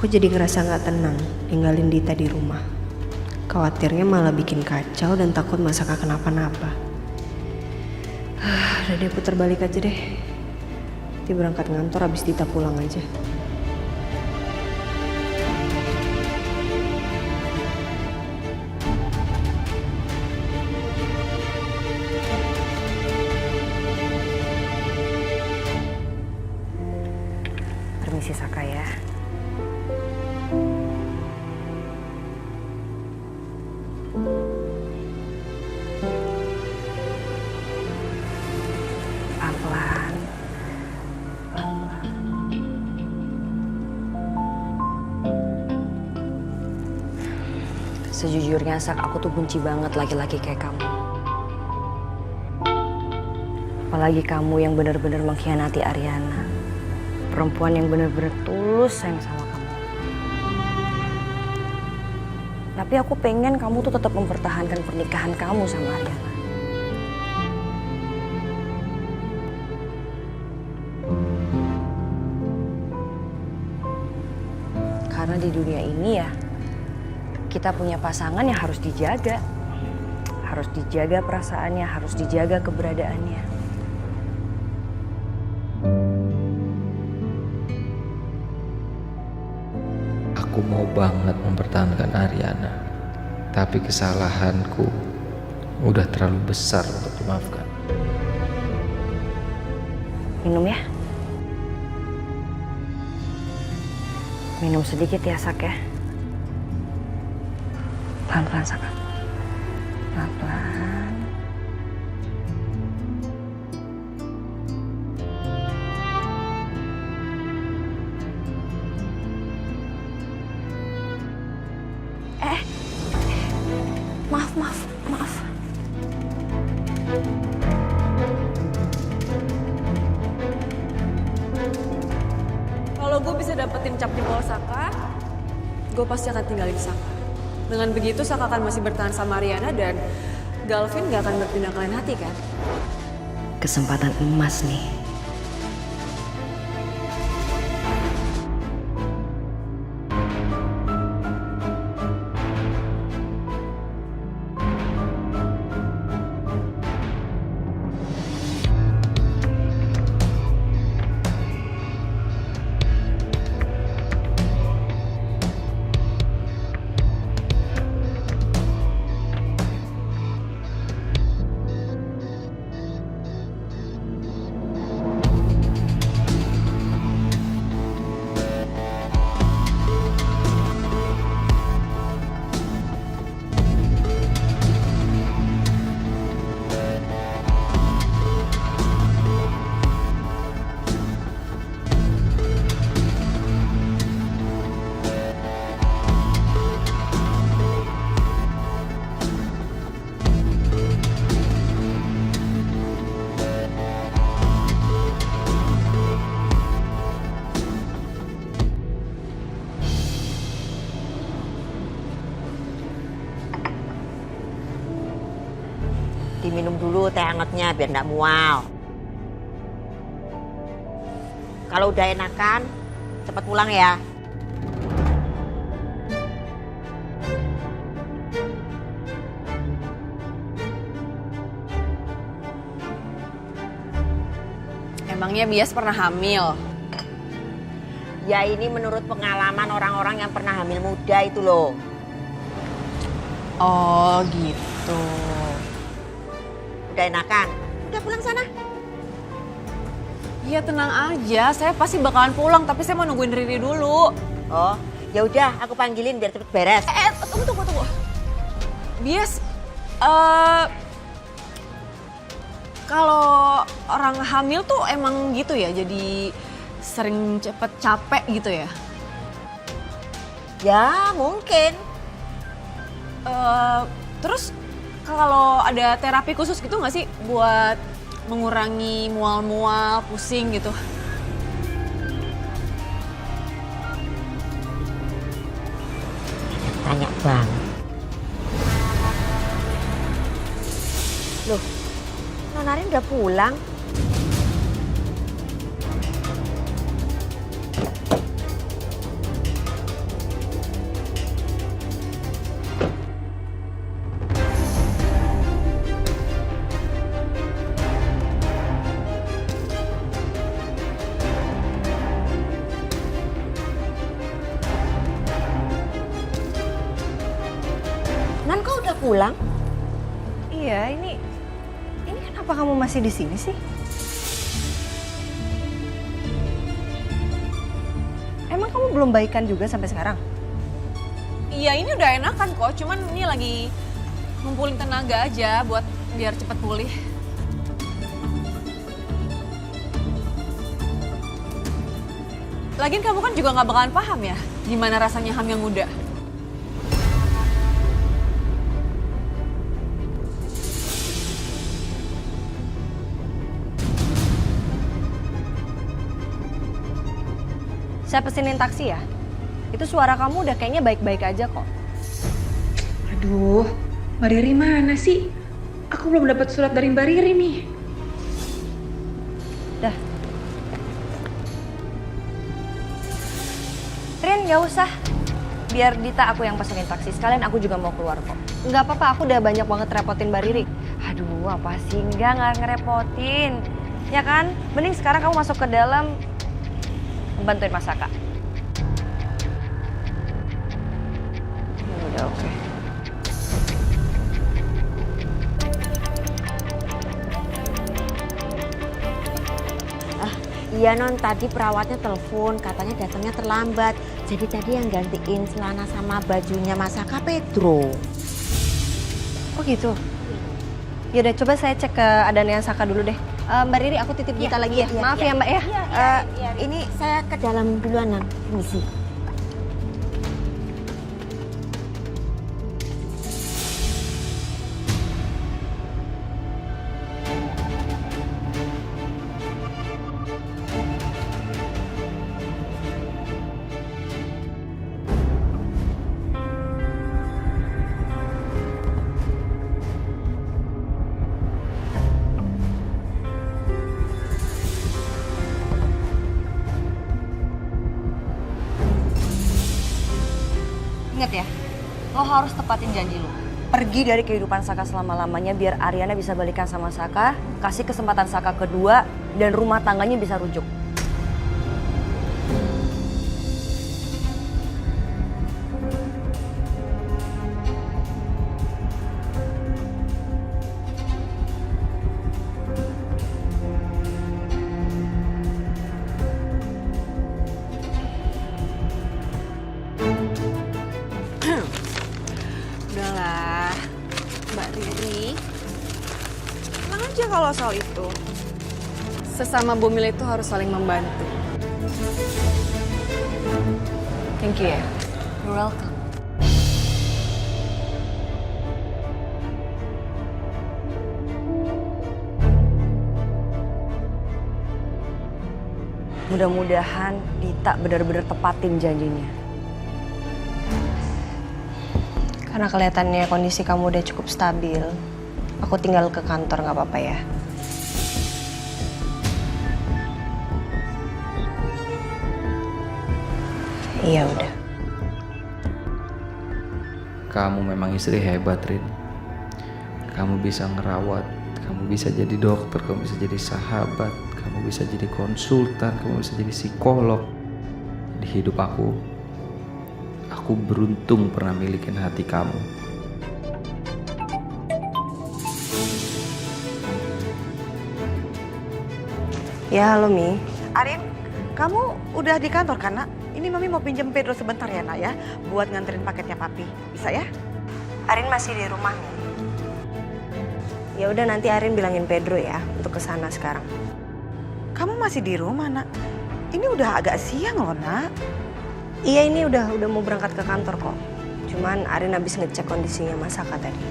Aku jadi ngerasa gak tenang ninggalin Dita di rumah. Khawatirnya malah bikin kacau dan takut Masaka kenapa-napa. Udah deh, puter balik aja deh. Nanti berangkat ngantor abis Dita pulang aja. Permisi Saka ya. Pelan-pelan. Sejujurnya Sak, aku tuh benci banget laki-laki kayak kamu. Apalagi kamu yang benar-benar mengkhianati Ariana. Perempuan yang benar-benar tulus sayang sama kamu. Tapi aku pengen kamu tuh tetap mempertahankan pernikahan kamu sama Ariana. Karena di dunia ini ya, kita punya pasangan yang harus dijaga. Harus dijaga perasaannya, harus dijaga keberadaannya. Aku mau banget mempertahankan Ariana, tapi kesalahanku udah terlalu besar untuk dimaafkan. Minum ya. Minum sedikit ya Sak ya. Pelan-pelan Saka. Pelan-pelan. Maaf. Kalau gue bisa dapetin cap jempol Saka, gue pasti akan tinggalin Saka. Dengan begitu Saka akan masih bertahan sama Ariana dan Galvin gak akan berpindah ke lain hati kan? Kesempatan emas nih. Diminum dulu teh hangatnya biar nggak mual. Kalau udah enakan, cepat pulang ya. Emangnya Bias pernah hamil? Ya ini menurut pengalaman orang-orang yang pernah hamil muda itu loh. Oh gitu. Udah enakan, udah pulang sana. Iya tenang aja, saya pasti bakalan pulang tapi saya mau nungguin Riri dulu. Oh, ya udah aku panggilin biar cepet beres. Tunggu. Bias, kalau orang hamil tuh emang gitu ya, jadi sering cepet capek gitu ya? Ya mungkin. Terus kalau ada terapi khusus gitu nggak sih buat mengurangi mual-mual, pusing gitu? Tanya banget. Loh, Nonarin udah pulang? pulang? Iya, ini kenapa kamu masih di sini sih? Emang kamu belum baikan juga sampai sekarang? Iya, ini udah enakan kok. Cuman ini lagi ngumpulin tenaga aja buat biar cepet pulih. Lagian kamu kan juga nggak bakalan paham ya gimana rasanya hamil muda. Saya pesenin taksi ya? Itu suara kamu udah kayaknya baik-baik aja kok. Aduh, Mbak Riri mana sih? Aku belum dapat surat dari Mbak Riri nih. Dah. Rin, gak usah. Biar Dita aku yang pesenin taksi. Sekalian aku juga mau keluar kok. Nggak apa-apa, aku udah banyak banget repotin Mbak Riri. Aduh, apa sih? Nggak ngerepotin. Ya kan? Mending sekarang kamu masuk ke dalam, bantuin Mas Saka. Udah oke. Iya non, tadi perawatnya telepon, katanya datangnya terlambat. Jadi tadi yang gantiin celana sama bajunya Mas Saka Pedro. Oh gitu? Yaudah coba saya cek keadaannya Saka dulu deh. Mbak Riri aku titip Dita lagi ya. Maaf ya Mbak ya. Ini saya ke dalam duluan non, permisi. Ingat ya, lo harus tepatin janji lo. Pergi dari kehidupan Saka selama-lamanya biar Ariana bisa balikan sama Saka, kasih kesempatan Saka kedua, dan rumah tangganya bisa rujuk. Udahlah, Mbak Riri. Tenang aja kalau soal itu. Sesama bumil itu harus saling membantu. Thank you ya. You're welcome. Mudah-mudahan Dita benar-benar tepatin janjinya. Karena kelihatannya kondisi kamu udah cukup stabil. Aku tinggal ke kantor nggak apa-apa ya. Iya udah. Kamu memang istri hebat, Rin. Kamu bisa ngerawat, kamu bisa jadi dokter, kamu bisa jadi sahabat, kamu bisa jadi konsultan, kamu bisa jadi psikolog. Di hidup aku beruntung pernah milikin hati kamu. Ya halo Mi. Arin, kamu udah di kantor kan, Nak? Ini Mami mau pinjam Pedro sebentar ya, Nak ya, buat nganterin paketnya Papi. Bisa ya? Arin masih di rumah nih. Ya udah nanti Arin bilangin Pedro ya untuk kesana sekarang. Kamu masih di rumah, Nak? Ini udah agak siang loh, Nak. Iya ini udah mau berangkat ke kantor kok. Cuman Arin habis ngecek kondisinya Mas Saka tadi.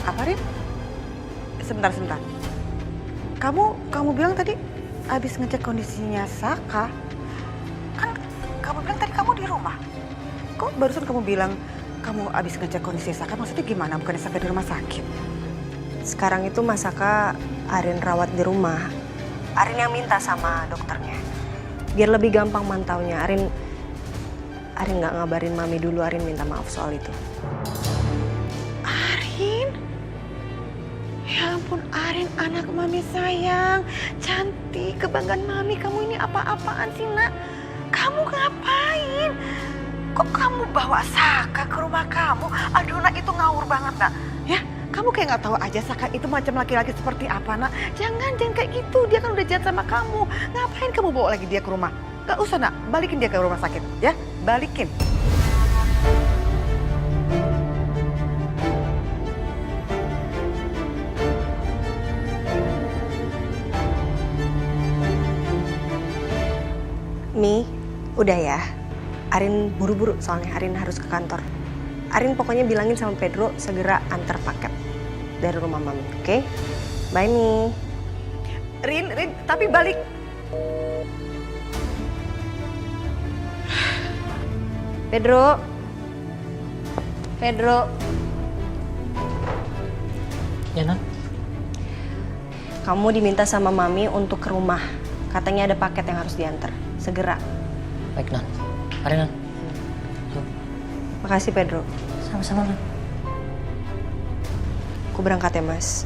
Apa, Rin? Sebentar. Kamu bilang tadi habis ngecek kondisinya Saka. Kan kamu bilang tadi kamu di rumah. Kok barusan kamu bilang kamu habis ngecek kondisi Saka? Maksudnya gimana? Bukannya sampai di rumah sakit? Sekarang itu Mas Saka Arin rawat di rumah. Arin yang minta sama dokternya. Biar lebih gampang mantaunya. Arin nggak ngabarin Mami dulu. Arin minta maaf soal itu. Arin? Ya ampun Arin, anak mami sayang. Cantik, kebanggaan mami. Kamu ini apa-apaan sih nak? Kamu ngapain? Kok kamu bawa Saka ke rumah kamu? Aduh nak, itu ngawur banget nak. Ya, kamu kayak nggak tahu aja Saka itu macam laki-laki seperti apa nak. Jangan kayak gitu, dia kan udah jahat sama kamu. Ngapain kamu bawa lagi dia ke rumah? Gak usah nak, balikin dia ke rumah sakit ya. Balikin. Mi, udah ya. Arin buru-buru soalnya Arin harus ke kantor. Arin pokoknya bilangin sama Pedro segera antar paket dari rumah Mami, oke? Bye, Mi. Rin, tapi balik. Pedro. Pedro. Ya, Nan. Kamu diminta sama Mami untuk ke rumah. Katanya ada paket yang harus diantar. Segera. Baik, Nan. Mari, Nan. Makasih, Pedro. Sama-sama, Nan. Aku berangkat ya, Mas.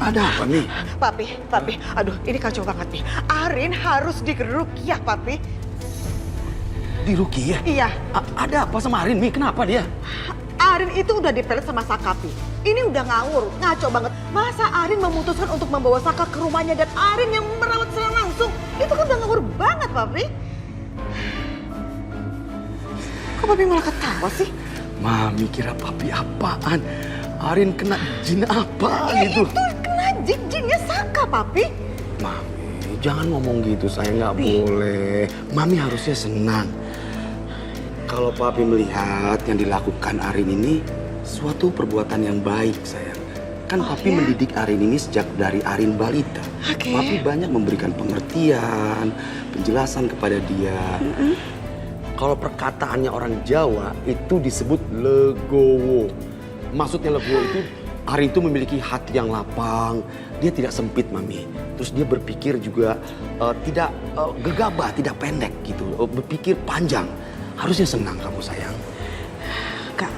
Ada apa, Mi? Papi, aduh ini kacau banget nih. Arin harus diruqyah, Papi. Diruqyah? Iya. Ada apa sama Arin, Mi? Kenapa dia? Arin itu udah dipelet sama Saka, Pi. Ini udah ngawur, ngaco banget. Masa Arin memutuskan untuk membawa Saka ke rumahnya dan Arin yang merawat secara langsung? Itu kan udah ngawur banget, Papi. Kok Papi malah ketawa sih? Mami kira Papi apaan? Arin kena jin apa gitu? Itu kena jinnya Saka, Papi. Mami, jangan ngomong gitu, saya nggak boleh. Mami harusnya senang. Kalau Papi melihat yang dilakukan Arin ini suatu perbuatan yang baik, sayang. Kan Papi mendidik Arin ini sejak dari Arin balita. Papi banyak memberikan pengertian, penjelasan kepada dia. Kalau perkataannya orang Jawa itu disebut legowo. Maksudnya legowo itu Arin itu memiliki hati yang lapang. Dia tidak sempit, Mami. Terus dia berpikir juga tidak gegabah, tidak pendek gitu. Berpikir panjang. Harusnya senang kamu, sayang.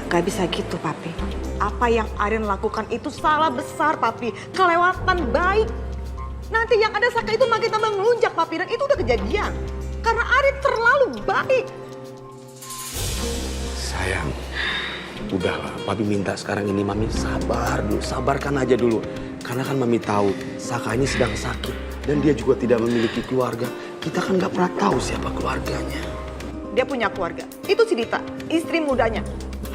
Gak bisa gitu, Papi. Apa yang Arin lakukan itu salah besar, Papi. Kelewatan baik. Nanti yang ada Saka itu makin tambah ngelunjak, Papi. Dan itu udah kejadian. Karena Arin terlalu baik. Sayang, udahlah. Papi minta sekarang ini Mami sabar dulu. Sabarkan aja dulu. Karena kan Mami tahu Saka ini sedang sakit. Dan dia juga tidak memiliki keluarga. Kita kan gak pernah tahu siapa keluarganya. Dia punya keluarga. Itu si Dita, istri mudanya.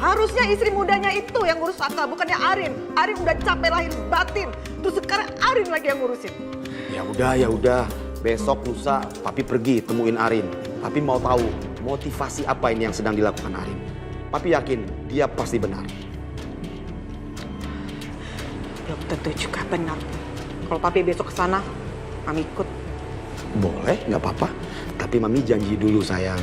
Harusnya istri mudanya itu yang ngurus Saka, bukannya Arin. Arin udah capek lahir batin. Terus sekarang Arin lagi yang ngurusin. Ya udah. Besok lusa Papi pergi temuin Arin. Papi mau tahu motivasi apa ini yang sedang dilakukan Arin. Papi yakin dia pasti benar. Belum tentu juga benar. Kalau Papi besok ke sana, Mami ikut. Boleh, nggak apa-apa. Tapi Mami janji dulu, sayang.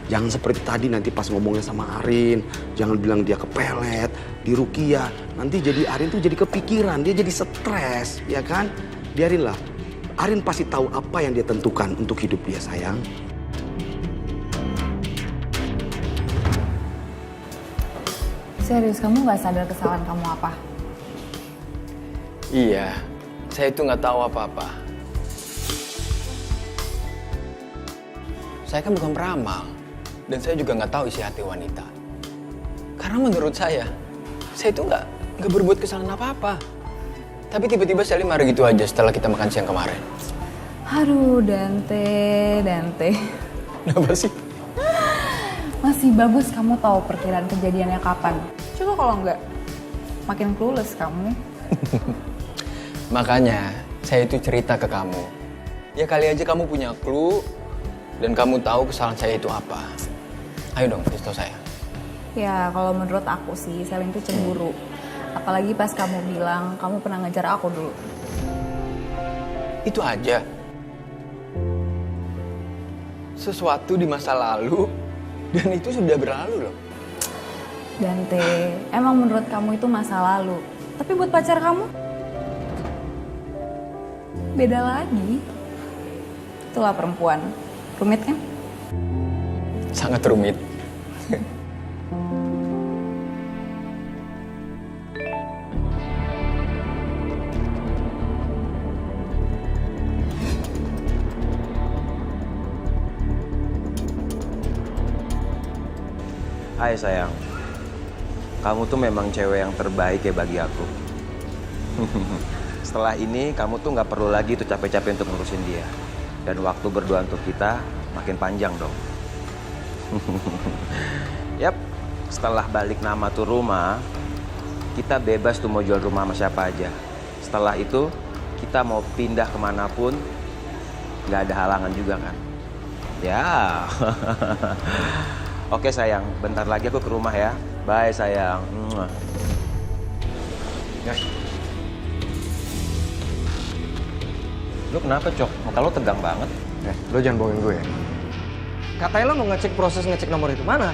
Jangan seperti tadi nanti pas ngomongnya sama Arin. Jangan bilang dia kepelet, diruqyah. Nanti jadi Arin tuh jadi kepikiran, dia jadi stres, ya kan? Biarinlah. Arin pasti tahu apa yang dia tentukan untuk hidup dia, sayang. Serius, kamu nggak sadar kesalahan kamu apa? Iya, saya itu nggak tahu apa-apa. Saya kan bukan peramal, dan saya juga nggak tahu isi hati wanita. Karena menurut saya itu nggak berbuat kesalahan apa-apa. Tapi tiba-tiba Sally marah gitu aja setelah kita makan siang kemarin. Aduh, Dante. Kenapa sih? Masih bagus kamu tahu perkiraan kejadiannya kapan. Coba kalau nggak, makin clueless kamu nih. Makanya saya itu cerita ke kamu. Ya kali aja kamu punya clue dan kamu tahu kesalahan saya itu apa. Ayo dong, kasih tahu saya. Ya, kalau menurut aku sih, Selin tuh cemburu. Apalagi pas kamu bilang kamu pernah ngejar aku dulu. Itu aja. sesuatu di masa lalu dan itu sudah berlalu loh. Dante, emang menurut kamu itu masa lalu. Tapi buat pacar kamu, beda lagi. Itulah perempuan. Rumit kan? Sangat rumit. Hai sayang, kamu tuh memang cewek yang terbaik ya bagi aku. Setelah ini kamu tuh nggak perlu lagi tuh capek-capek untuk ngurusin dia. Dan waktu berdua untuk kita makin panjang dong. Yap, setelah balik nama tuh rumah, kita bebas tuh mau jual rumah sama siapa aja. Setelah itu kita mau pindah kemanapun, nggak ada halangan juga kan? Ya. Oke sayang, bentar lagi aku ke rumah ya. Bye sayang. Lu kenapa, Cok? Muka lu tegang banget. Lo jangan bohongin gue ya. Katanya lo mau ngecek nomor itu mana?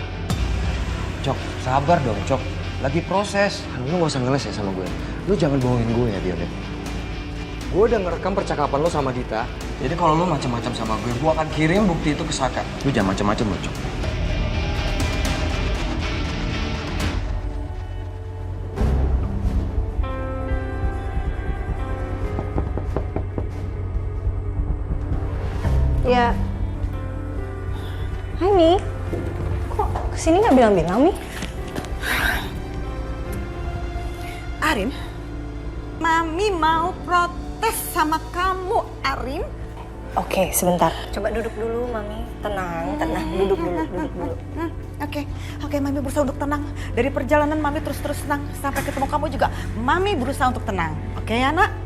Cok, sabar dong, Cok. Lagi proses. Lo gak usah ngeles ya sama gue. Lo jangan bohongin gue ya, Dion. Gue udah ngerekam percakapan lo sama Dita. Jadi kalau lo macam-macam sama gue akan kirim bukti itu ke Saka. Lu jangan macam-macam lo, Cok. Ya. Hai Mi. Kok kesini nggak bilang-bilang Mi? Arin, Mami mau protes sama kamu, Arin. Oke, sebentar. Coba duduk dulu, Mami. Tenang. Duduk dulu. Oke, Mami berusaha untuk tenang. Dari perjalanan Mami terus tenang. Sampai ketemu kamu juga, Mami berusaha untuk tenang. Oke ya, Nak?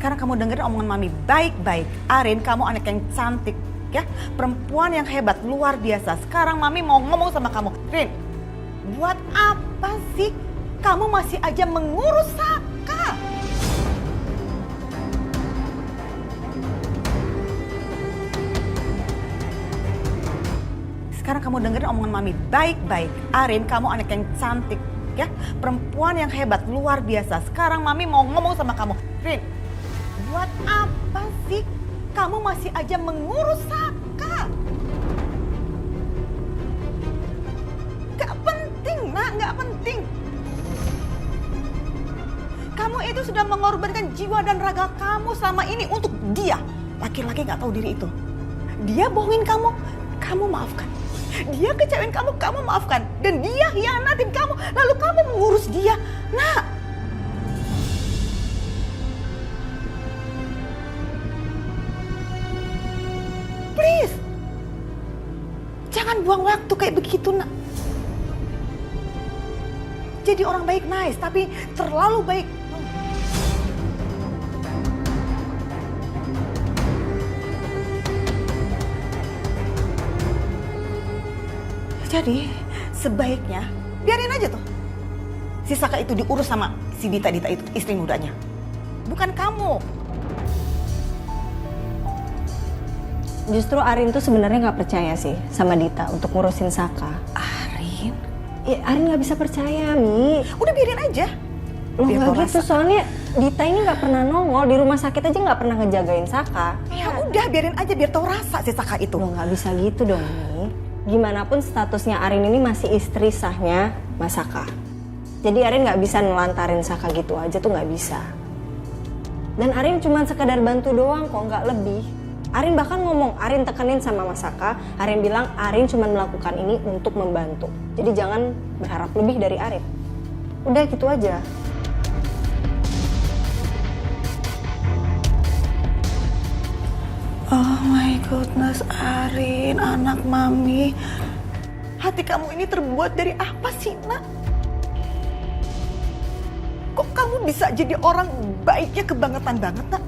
Sekarang kamu dengerin omongan Mami baik-baik. Arin, kamu anak yang cantik, ya. Perempuan yang hebat, luar biasa. Sekarang Mami mau ngomong sama kamu. Rin, buat apa sih kamu masih aja mengurus Saka? Sekarang kamu dengerin omongan Mami baik-baik. Arin, kamu anak yang cantik, ya. Perempuan yang hebat, luar biasa. Sekarang Mami mau ngomong sama kamu. Rin, buat apa sih kamu masih aja mengurus Saka? Gak penting, Nak, gak penting. Kamu itu sudah mengorbankan jiwa dan raga kamu selama ini untuk dia. Laki-laki gak tahu diri itu. Dia bohongin kamu, kamu maafkan. Dia kecewain kamu, kamu maafkan. Dan dia hianatin kamu, lalu kamu mengurus dia. Nak, please, jangan buang waktu kayak begitu, Nak. Jadi orang baik nice, tapi terlalu baik. Jadi sebaiknya biarin aja tuh si Saka itu diurus sama si Dita itu, istri mudanya. Bukan kamu. Justru Arin tuh sebenarnya nggak percaya sih sama Dita untuk ngurusin Saka. Arin? Ya, Arin nggak bisa percaya, Mi. Udah biarin aja. Loh Biar nggak kau gitu, rasa. soalnya Dita ini nggak pernah nongol. Di rumah sakit aja nggak pernah ngejagain Saka. Ya udah biarin aja biar tahu rasa si Saka itu. Loh nggak bisa gitu dong, Mi. Gimana pun statusnya Arin ini masih istri sahnya Mas Saka. Jadi Arin nggak bisa nelantarin Saka gitu aja tuh nggak bisa. Dan Arin cuma sekedar bantu doang kok, nggak lebih. Arin bahkan ngomong, Arin tekenin sama Mas Saka, Arin bilang Arin cuma melakukan ini untuk membantu. Jadi jangan berharap lebih dari Arin. Udah gitu aja. Oh my goodness, Arin, anak Mami. Hati kamu ini terbuat dari apa sih, Nak? Kok kamu bisa jadi orang baiknya kebangetan banget, Nak?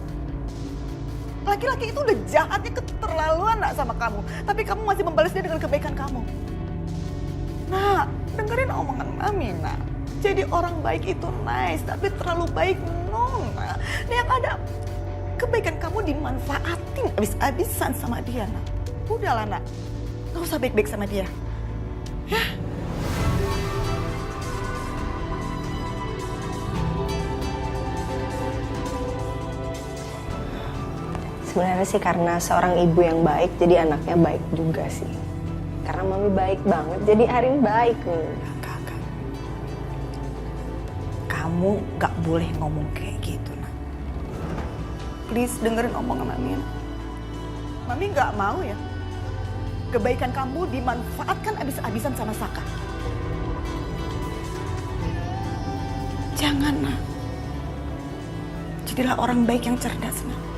Laki-laki itu udah jahatnya keterlaluan, Nak, sama kamu. Tapi kamu masih membalasnya dengan kebaikan kamu. Nak, dengerin omongan Mami, Nak. Jadi orang baik itu nice, tapi terlalu baik, no, Nak. Yang ada kebaikan kamu dimanfaatin abis-abisan sama dia, Nak. Udahlah nak, nggak usah baik-baik sama dia. Ya. Sebenarnya sih karena seorang ibu yang baik, jadi anaknya baik juga sih. Karena mami baik banget, jadi Arin baik nih. Kakak, kamu nggak boleh ngomong kayak gitu nak. Please dengerin omongan mami. Mami nggak mau ya kebaikan kamu dimanfaatkan abis-abisan sama Saka. Jangan nak. Jadilah orang baik yang cerdas nak.